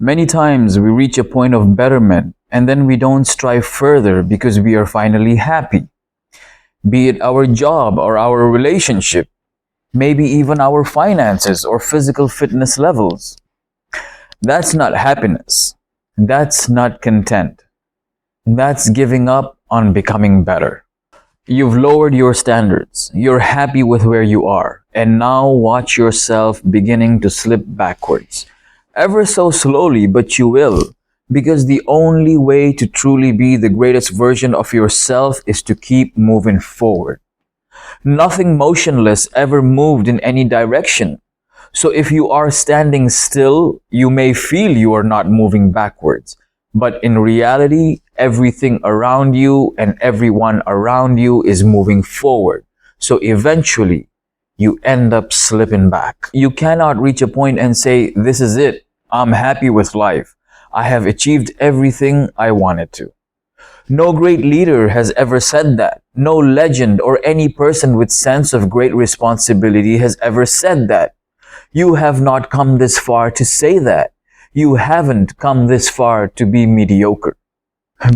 Many times we reach a point of betterment and then we don't strive further because we are finally happy. Be it our job or our relationship, maybe even our finances or physical fitness levels. That's not happiness. That's not content. That's giving up on becoming better. You've lowered your standards. You're happy with where you are. And now watch yourself beginning to slip backwards. Ever so slowly, but you will. Because the only way to truly be the greatest version of yourself is to keep moving forward. Nothing motionless ever moved in any direction. So if you are standing still, you may feel you are not moving backwards. But in reality, everything around you and everyone around you is moving forward. So eventually, you end up slipping back. You cannot reach a point and say, this is it. I'm happy with life. I have achieved everything I wanted to. No great leader has ever said that. No legend or any person with sense of great responsibility has ever said that. You have not come this far to say that. You haven't come this far to be mediocre.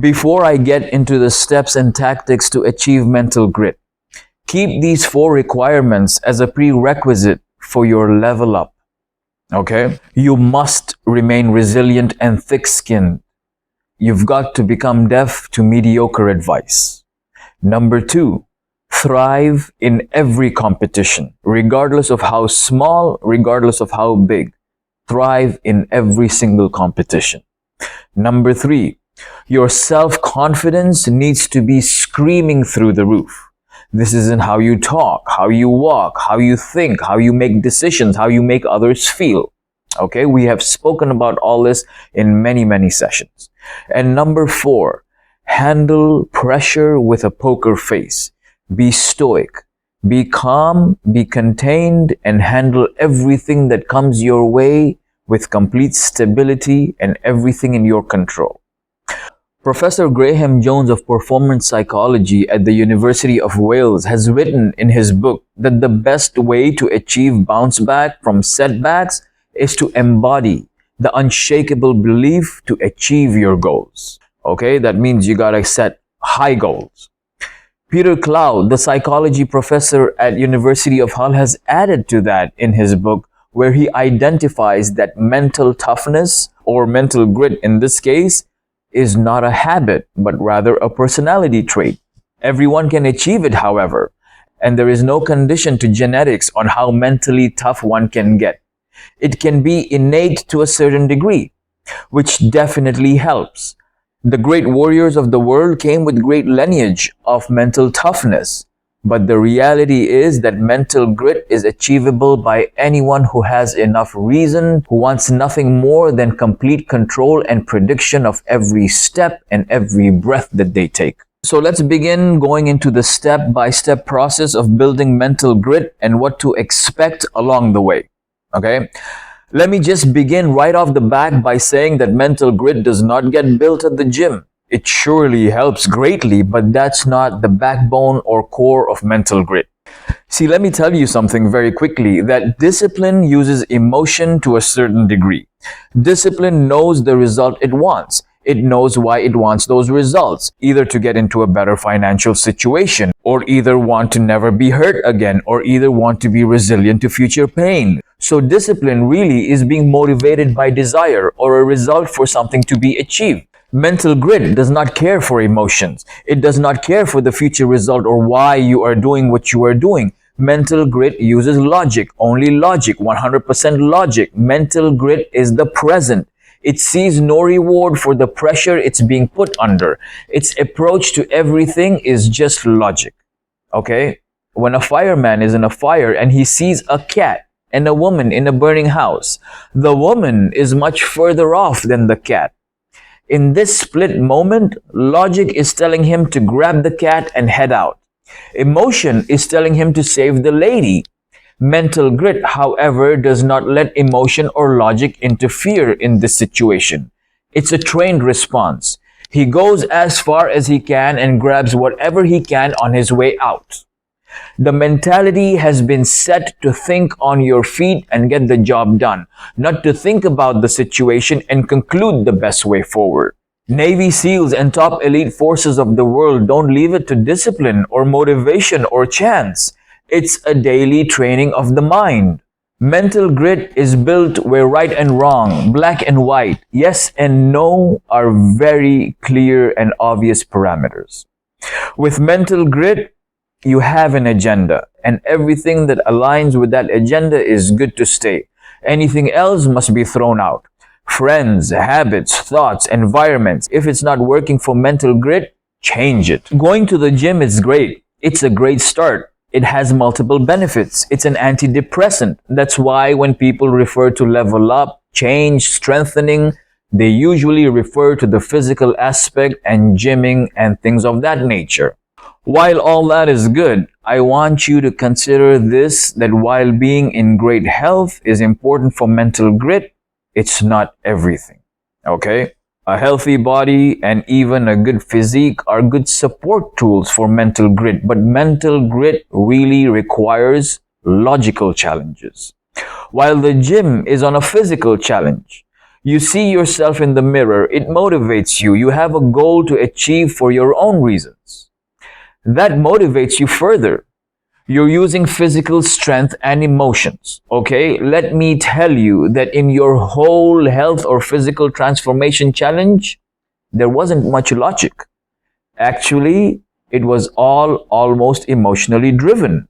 Before I get into the steps and tactics to achieve mental grit, keep these 4 requirements as a prerequisite for your level up. Okay? You must remain resilient and thick-skinned. You've got to become deaf to mediocre advice. Number 2, thrive in every competition, regardless of how small, regardless of how big. Thrive in every single competition. Number 3, your self-confidence needs to be screaming through the roof. This is in how you talk, how you walk, how you think, how you make decisions, how you make others feel. Okay, we have spoken about all this in many sessions. And number 4, handle pressure with a poker face. Be stoic, be calm, be contained, and handle everything that comes your way with complete stability and everything in your control. Professor Graham Jones of Performance Psychology at the University of Wales has written in his book that the best way to achieve bounce back from setbacks is to embody the unshakable belief to achieve your goals. Okay, that means you gotta set high goals. Peter Cloud, the psychology professor at University of Hull, has added to that in his book, where he identifies that mental toughness, or mental grit in this case, is not a habit, but rather a personality trait. Everyone can achieve it, however, and there is no condition to genetics on how mentally tough one can get. It can be innate to a certain degree, which definitely helps. The great warriors of the world came with great lineage of mental toughness. But the reality is that mental grit is achievable by anyone who has enough reason, who wants nothing more than complete control and prediction of every step and every breath that they take. So let's begin going into the step-by-step process of building mental grit and what to expect along the way. Okay? Let me just begin right off the bat by saying that mental grit does not get built at the gym. It surely helps greatly, but that's not the backbone or core of mental grit. See, let me tell you something very quickly, that discipline uses emotion to a certain degree. Discipline knows the result it wants. It knows why it wants those results, either to get into a better financial situation, or either want to never be hurt again, or either want to be resilient to future pain. So discipline really is being motivated by desire or a result for something to be achieved. Mental grit does not care for emotions. It does not care for the future result or why you are doing what you are doing. Mental grit uses logic, only logic, 100% logic. Mental grit is the present. It sees no reward for the pressure it's being put under. Its approach to everything is just logic. Okay? When a fireman is in a fire and he sees a cat and a woman in a burning house, the woman is much further off than the cat. In this split moment, logic is telling him to grab the cat and head out. Emotion is telling him to save the lady. Mental grit, however, does not let emotion or logic interfere in this situation. It's a trained response. He goes as far as he can and grabs whatever he can on his way out. The mentality has been set to think on your feet and get the job done, not to think about the situation and conclude the best way forward. Navy SEALs and top elite forces of the world don't leave it to discipline or motivation or chance. It's a daily training of the mind. Mental grit is built where right and wrong, black and white, yes and no are very clear and obvious parameters. With mental grit, you have an agenda, and everything that aligns with that agenda is good to stay. Anything else must be thrown out. Friends, habits, thoughts, environments. If it's not working for mental grit, change it. Going to the gym is great. It's a great start. It has multiple benefits. It's an antidepressant. That's why when people refer to level up, change, strengthening, they usually refer to the physical aspect and gymming and things of that nature. While all that is good, I want you to consider this, that while being in great health is important for mental grit, it's not everything. Okay? A healthy body and even a good physique are good support tools for mental grit, but mental grit really requires logical challenges. While the gym is on a physical challenge, you see yourself in the mirror, it motivates you, you have a goal to achieve for your own reasons. That motivates you further. You're using physical strength and emotions. Okay, let me tell you that in your whole health or physical transformation challenge, there wasn't much logic. Actually, it was all almost emotionally driven.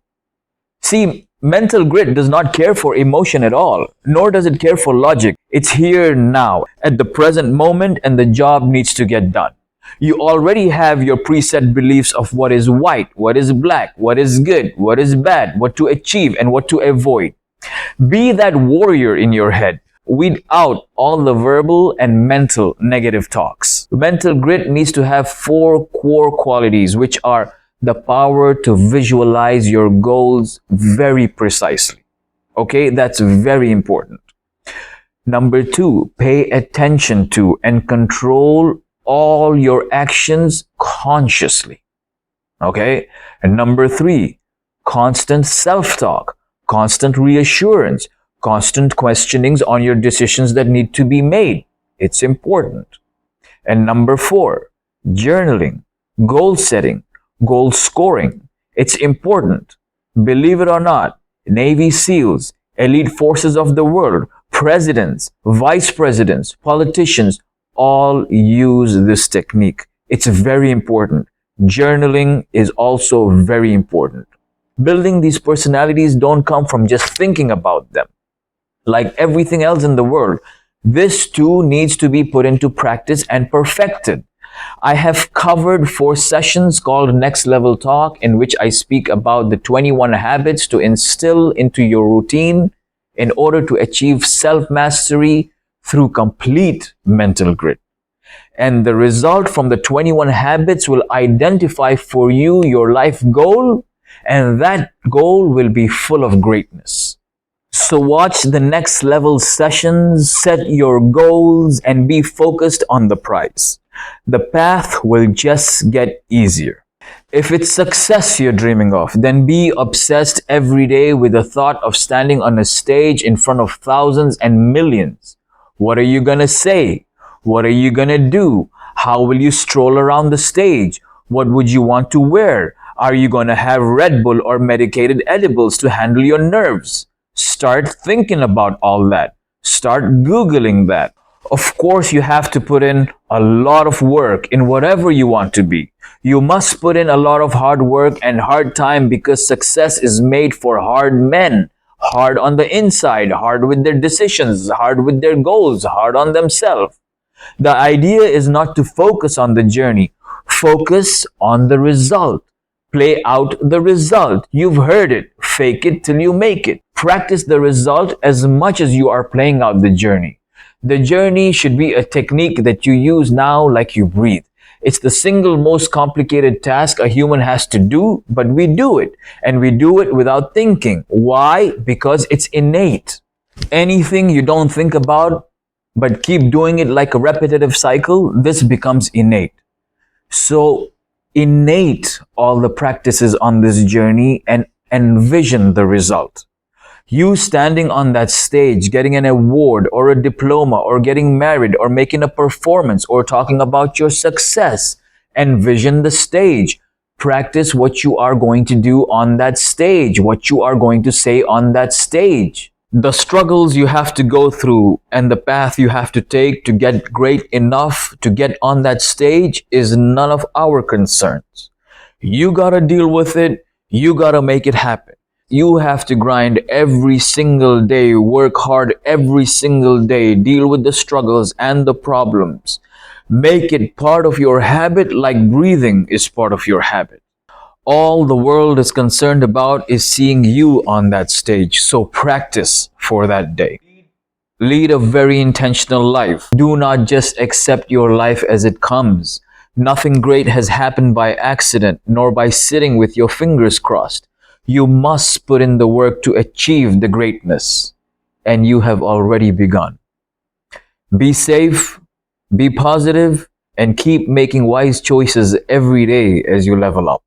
See, mental grit does not care for emotion at all, nor does it care for logic. It's here now, at the present moment, and the job needs to get done. You already have your preset beliefs of what is white, what is black, what is good, what is bad, what to achieve, and what to avoid. Be that warrior in your head. Weed out all the verbal and mental negative talks. Mental grit needs to have 4 core qualities, which are the power to visualize your goals very precisely. Okay, that's very important. Number 2, pay attention to and control all your actions consciously. Okay? And number 3, constant self-talk, constant reassurance, constant questionings on your decisions that need to be made. It's important. And number 4, journaling, goal setting, goal scoring. It's important. Believe it or not, Navy SEALs, elite forces of the world, presidents, vice presidents, politicians, all use this technique. It's very important. Journaling is also very important. Building these personalities don't come from just thinking about them. Like everything else in the world, this too needs to be put into practice and perfected. I have covered 4 sessions called Next Level Talk, in which I speak about the 21 habits to instill into your routine in order to achieve self-mastery through complete mental grit. And the result from the 21 habits will identify for you your life goal, and that goal will be full of greatness. So watch the Next Level sessions, set your goals, and be focused on the prize. The path will just get easier. If it's success you're dreaming of, then be obsessed every day with the thought of standing on a stage in front of thousands and millions. What are you gonna say? What are you gonna do? How will you stroll around the stage? What would you want to wear? Are you gonna have Red Bull or medicated edibles to handle your nerves? Start thinking about all that. Start Googling that. Of course, you have to put in a lot of work in whatever you want to be. You must put in a lot of hard work and hard time, because success is made for hard men. Hard on the inside, hard with their decisions, hard with their goals, hard on themselves. The idea is not to focus on the journey. Focus on the result. Play out the result. You've heard it. Fake it till you make it. Practice the result as much as you are playing out the journey. The journey should be a technique that you use now like you breathe. It's the single most complicated task a human has to do, but we do it. And we do it without thinking. Why? Because it's innate. Anything you don't think about, but keep doing it like a repetitive cycle, this becomes innate. So innate all the practices on this journey and envision the result. You standing on that stage, getting an award or a diploma or getting married or making a performance or talking about your success. Envision the stage. Practice what you are going to do on that stage, what you are going to say on that stage. The struggles you have to go through and the path you have to take to get great enough to get on that stage is none of our concerns. You gotta deal with it. You gotta make it happen. You have to grind every single day, work hard every single day, deal with the struggles and the problems. Make it part of your habit like breathing is part of your habit. All the world is concerned about is seeing you on that stage, so practice for that day. Lead a very intentional life. Do not just accept your life as it comes. Nothing great has happened by accident, nor by sitting with your fingers crossed. You must put in the work to achieve the greatness, and you have already begun. Be safe, be positive, and keep making wise choices every day as you level up.